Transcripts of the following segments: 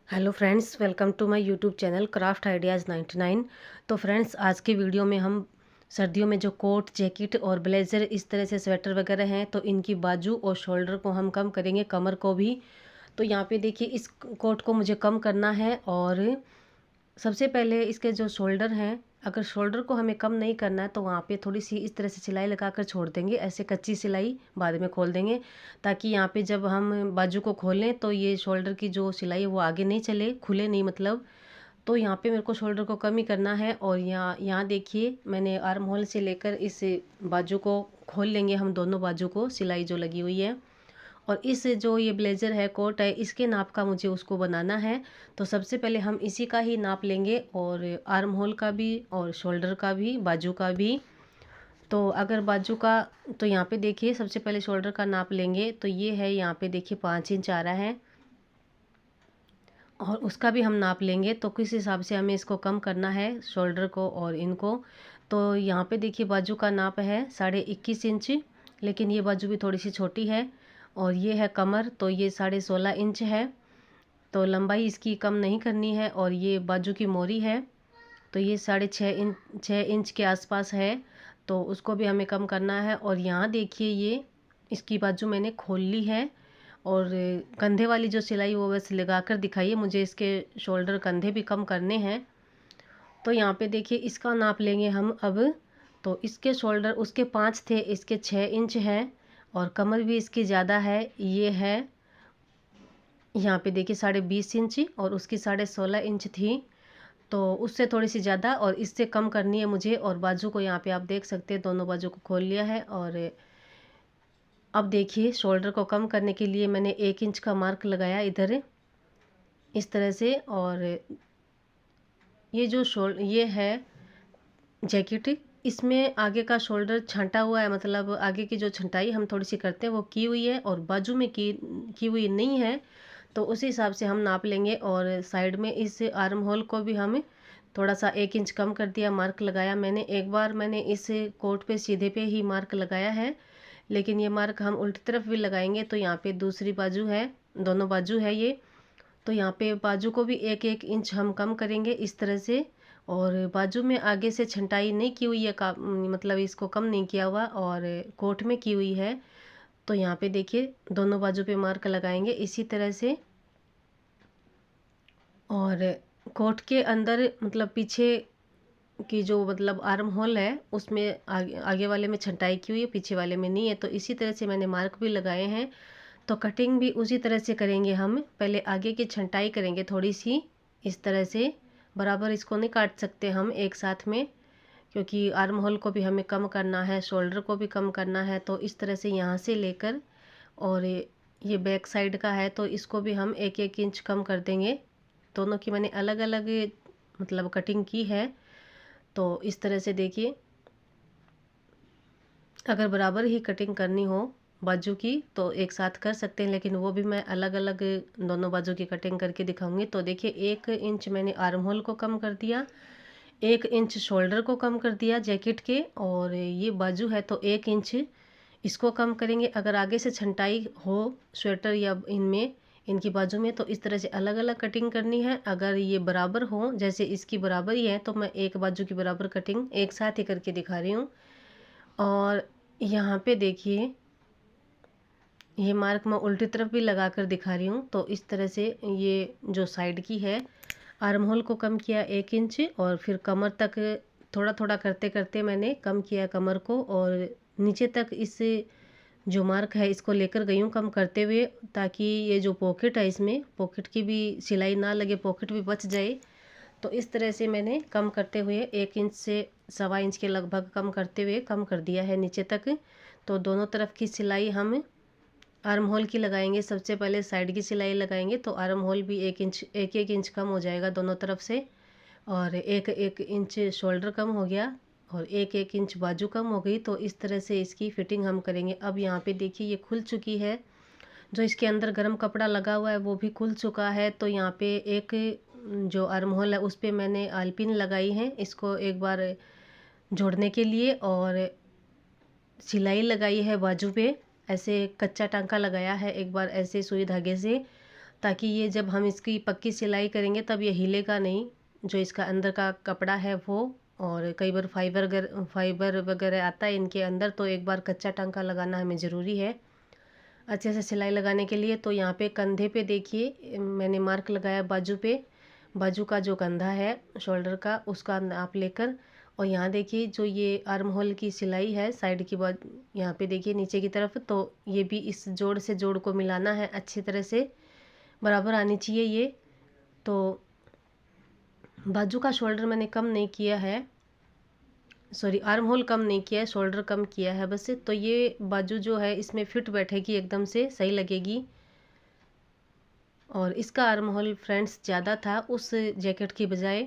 Hello friends, welcome to my YouTube channel craft ideas 99। तो friends, आज की video में हम सर्दियों में जो कोट, जैकेट और ब्लेज़र, इस तरह से स्वेटर वगैरह हैं, तो इनकी बाजू और शोल्डर को हम कम करेंगे, कमर को भी। तो यहाँ पे देखिए, इस कोट को मुझे कम करना है। और सबसे पहले इसके जो शोल्डर हैं, अगर शोल्डर को हमें कम नहीं करना है तो वहाँ पे थोड़ी सी इस तरह से सिलाई लगा कर छोड़ देंगे। ऐसे कच्ची सिलाई बाद में खोल देंगे, ताकि यहाँ पे जब हम बाजू को खोलें तो ये शोल्डर की जो सिलाई है वो आगे नहीं चले, खुले नहीं मतलब। तो यहाँ पे मेरे को शोल्डर को कम ही करना है। और यहाँ देखिए, मैंने आर्म होल से लेकर इस बाजू को खोल लेंगे हम, दोनों बाजू को सिलाई जो लगी हुई है। और इस जो ये ब्लेज़र है, कोट है, इसके नाप का मुझे उसको बनाना है। तो सबसे पहले हम इसी का ही नाप लेंगे, और आर्म होल का भी और शोल्डर का भी, बाजू का भी। तो अगर बाजू का, तो यहाँ पे देखिए सबसे पहले शोल्डर का नाप लेंगे। तो ये है, यहाँ पे देखिए 5 इंच आ रहा है, और उसका भी हम नाप लेंगे। तो किस हिसाब से हमें इसको कम करना है, शोल्डर को और इनको। तो यहाँ पे देखिए बाजू का नाप है 21.5 इंच, लेकिन ये बाजू भी थोड़ी सी छोटी है। और ये है कमर, तो ये 16.5 इंच है। तो लंबाई इसकी कम नहीं करनी है। और ये बाजू की मोरी है, तो ये 6.5 इंच के आसपास है, तो उसको भी हमें कम करना है। और यहाँ देखिए, ये इसकी बाजू मैंने खोल ली है। और कंधे वाली जो सिलाई वो बस लगा कर दिखाइए, मुझे इसके शोल्डर कंधे भी कम करने हैं। तो यहाँ पे देखिए, इसका नाप लेंगे हम अब। तो इसके शोल्डर उसके 5 थे, इसके 6 इंच है। और कमर भी इसकी ज़्यादा है, ये है यहाँ पे देखिए 20.5 इंच, और उसकी 16.5 इंच थी। तो उससे थोड़ी सी ज़्यादा और इससे कम करनी है मुझे। और बाजू को यहाँ पे आप देख सकते हैं, दोनों बाजू को खोल लिया है। और अब देखिए, शोल्डर को कम करने के लिए मैंने 1 इंच का मार्क लगाया इधर, इस तरह से। और ये जो ये है जैकेट, इसमें आगे का शोल्डर छांटा हुआ है, मतलब आगे की जो छंटाई हम थोड़ी सी करते हैं वो की हुई है, और बाजू में की हुई नहीं है। तो उसी हिसाब से हम नाप लेंगे। और साइड में इस आर्म होल को भी हम थोड़ा सा 1 इंच कम कर दिया, मार्क लगाया मैंने। एक बार मैंने इस कोट पे सीधे पे ही मार्क लगाया है, लेकिन ये मार्क हम उल्टी तरफ भी लगाएंगे। तो यहाँ पे दूसरी बाजू है, दोनों बाजू है ये। तो यहाँ पे बाजू को भी 1-1 इंच हम कम करेंगे इस तरह से। और बाजू में आगे से छंटाई नहीं की हुई है, मतलब इसको कम नहीं किया हुआ, और कोट में की हुई है। तो यहाँ पे देखिए, दोनों बाजू पे मार्क लगाएंगे इसी तरह से। और कोट के अंदर, मतलब पीछे की जो, मतलब आर्म होल है, उसमें आगे वाले में छंटाई की हुई है, पीछे वाले में नहीं है। तो इसी तरह से मैंने मार्क भी लगाए हैं। तो कटिंग भी उसी तरह से करेंगे हम। पहले आगे की छंटाई करेंगे थोड़ी सी, इस तरह से। बराबर इसको नहीं काट सकते हम एक साथ में, क्योंकि आर्म होल को भी हमें कम करना है, शोल्डर को भी कम करना है। तो इस तरह से यहाँ से लेकर, और ये बैक साइड का है, तो इसको भी हम 1-1 इंच कम कर देंगे। दोनों की मैंने अलग अलग मतलब कटिंग की है। तो इस तरह से देखिए, अगर बराबर ही कटिंग करनी हो बाजू की तो एक साथ कर सकते हैं, लेकिन वो भी मैं अलग अलग दोनों बाजू की कटिंग करके दिखाऊंगी। तो देखिए, 1 इंच मैंने आर्म होल को कम कर दिया, 1 इंच शोल्डर को कम कर दिया जैकेट के। और ये बाजू है तो 1 इंच इसको कम करेंगे। अगर आगे से छंटाई हो स्वेटर या इनमें, इनकी बाजू में, तो इस तरह से अलग अलग कटिंग करनी है। अगर ये बराबर हो, जैसे इसकी बराबर ही है, तो मैं एक बाजू की बराबर कटिंग एक साथ ही करके दिखा रही हूँ। और यहाँ पे देखिए, ये मार्क मैं उल्टी तरफ भी लगा कर दिखा रही हूँ। तो इस तरह से ये जो साइड की है, आर्म होल को कम किया 1 इंच, और फिर कमर तक थोड़ा थोड़ा करते करते मैंने कम किया कमर को। और नीचे तक इस जो मार्क है इसको लेकर गई हूँ कम करते हुए, ताकि ये जो पॉकेट है, इसमें पॉकेट की भी सिलाई ना लगे, पॉकेट भी बच जाए। तो इस तरह से मैंने कम करते हुए 1 इंच से 1.25 इंच के लगभग कम करते हुए कम कर दिया है नीचे तक। तो दोनों तरफ की सिलाई हम आर्म होल की लगाएंगे। सबसे पहले साइड की सिलाई लगाएंगे, तो आर्म होल भी 1 इंच, 1-1 इंच कम हो जाएगा दोनों तरफ से। और 1-1 इंच शोल्डर कम हो गया, और 1-1 इंच बाजू कम हो गई। तो इस तरह से इसकी फिटिंग हम करेंगे। अब यहाँ पे देखिए, ये खुल चुकी है, जो इसके अंदर गर्म कपड़ा लगा हुआ है वो भी खुल चुका है। तो यहाँ पे एक जो आर्म होल है उस पर मैंने आलपिन लगाई है, इसको एक बार जोड़ने के लिए। और सिलाई लगाई है बाजू पे, ऐसे कच्चा टांका लगाया है एक बार ऐसे सुई धागे से। ताकि ये जब हम इसकी पक्की सिलाई करेंगे तब ये हिलेगा नहीं, जो इसका अंदर का कपड़ा है वो। और कई बार फाइबर वगैरह आता है इनके अंदर, तो एक बार कच्चा टांका लगाना हमें ज़रूरी है अच्छे से सिलाई लगाने के लिए। तो यहाँ पे कंधे पे देखिए मैंने मार्क लगाया बाजू पे, बाजू का जो कंधा है शोल्डर का उसका नाप लेकर। और यहाँ देखिए जो ये आर्म होल की सिलाई है साइड की बात, यहाँ पे देखिए नीचे की तरफ, तो ये भी इस जोड़ से जोड़ को मिलाना है अच्छी तरह से, बराबर आनी चाहिए ये। तो बाजू का शोल्डर मैंने कम नहीं किया है, सॉरी आर्म होल कम नहीं किया है, शोल्डर कम किया है बस। तो ये बाजू जो है इसमें फिट बैठेगी, एकदम से सही लगेगी। और इसका आर्म होल फ्रेंड्स ज़्यादा था उस जैकेट की बजाय।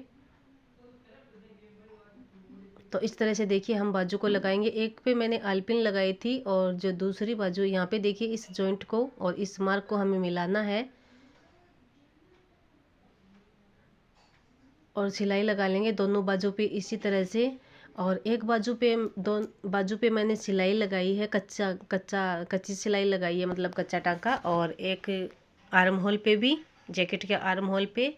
तो इस तरह से देखिए हम बाजू को लगाएंगे। एक पे मैंने आलपिन लगाई थी और जो दूसरी बाजू यहाँ पे देखिए इस जॉइंट को और इस मार्क को हमें मिलाना है और सिलाई लगा लेंगे दोनों बाजू पे इसी तरह से। और एक बाजू पे बाजू पे मैंने सिलाई लगाई है, कच्ची सिलाई लगाई है, मतलब कच्चा टांका। और एक आर्म होल पे भी, जैकेट के आर्म होल पे,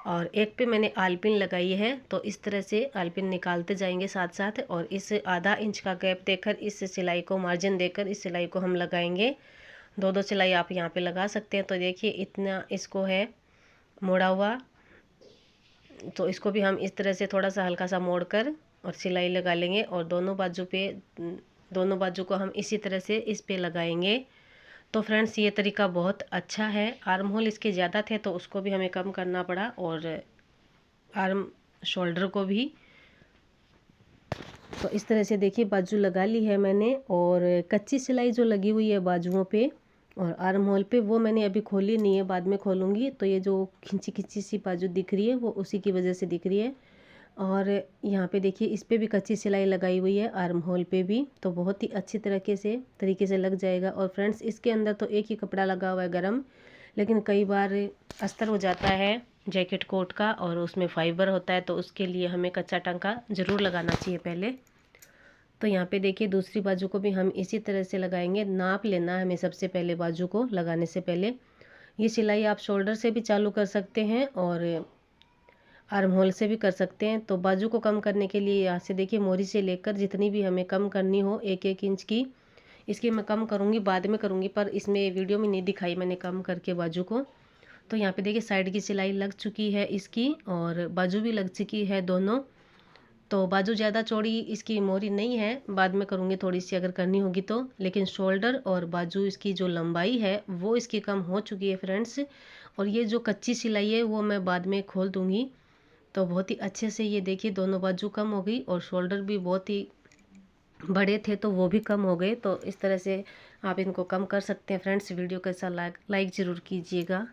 और एक पे मैंने आलपिन लगाई है। तो इस तरह से आलपिन निकालते जाएंगे साथ साथ, और इस आधा इंच का गैप देकर इस सिलाई को मार्जिन देकर इस सिलाई को हम लगाएंगे। दो सिलाई आप यहाँ पे लगा सकते हैं। तो देखिए इतना इसको है मोड़ा हुआ, तो इसको भी हम इस तरह से थोड़ा सा हल्का सा मोड़ कर और सिलाई लगा लेंगे। और दोनों बाजू को हम इसी तरह से इस पे लगाएंगे। तो फ्रेंड्स ये तरीका बहुत अच्छा है। आर्म होल इसके ज़्यादा थे तो उसको भी हमें कम करना पड़ा, और आर्म शोल्डर को भी। तो इस तरह से देखिए बाजू लगा ली है मैंने, और कच्ची सिलाई जो लगी हुई है बाजुओं पे और आर्म होल पे वो मैंने अभी खोली नहीं है, बाद में खोलूँगी। तो ये जो खिंची सी बाजू दिख रही है वो उसी की वजह से दिख रही है। और यहाँ पे देखिए इस पे भी कच्ची सिलाई लगाई हुई है आर्म होल पे भी, तो बहुत ही अच्छी तरीके से लग जाएगा। और फ्रेंड्स इसके अंदर तो एक ही कपड़ा लगा हुआ है गरम, लेकिन कई बार अस्तर हो जाता है जैकेट कोट का और उसमें फाइबर होता है, तो उसके लिए हमें कच्चा टांका ज़रूर लगाना चाहिए पहले। तो यहाँ पे देखिए दूसरी बाजू को भी हम इसी तरह से लगाएंगे। नाप लेना है हमें सबसे पहले बाजू को लगाने से पहले। ये सिलाई आप शोल्डर से भी चालू कर सकते हैं और आर्म होल से भी कर सकते हैं। तो बाजू को कम करने के लिए यहाँ से देखिए मोरी से लेकर जितनी भी हमें कम करनी हो 1-1 इंच की, इसकी मैं कम करूँगी, बाद में करूँगी, पर इसमें वीडियो में नहीं दिखाई मैंने कम करके बाजू को। तो यहाँ पे देखिए साइड की सिलाई लग चुकी है इसकी और बाजू भी लग चुकी है दोनों। तो बाजू ज़्यादा चौड़ी इसकी मोरी नहीं है, बाद में करूँगी थोड़ी सी अगर करनी होगी तो। लेकिन शोल्डर और बाजू इसकी जो लंबाई है वो इसकी कम हो चुकी है फ्रेंड्स। और ये जो कच्ची सिलाई है वो मैं बाद में खोल दूँगी। तो बहुत ही अच्छे से ये देखिए दोनों बाजू कम हो गई और शोल्डर भी बहुत ही बड़े थे तो वो भी कम हो गए। तो इस तरह से आप इनको कम कर सकते हैं फ्रेंड्स। वीडियो कैसा लाइक ज़रूर कीजिएगा।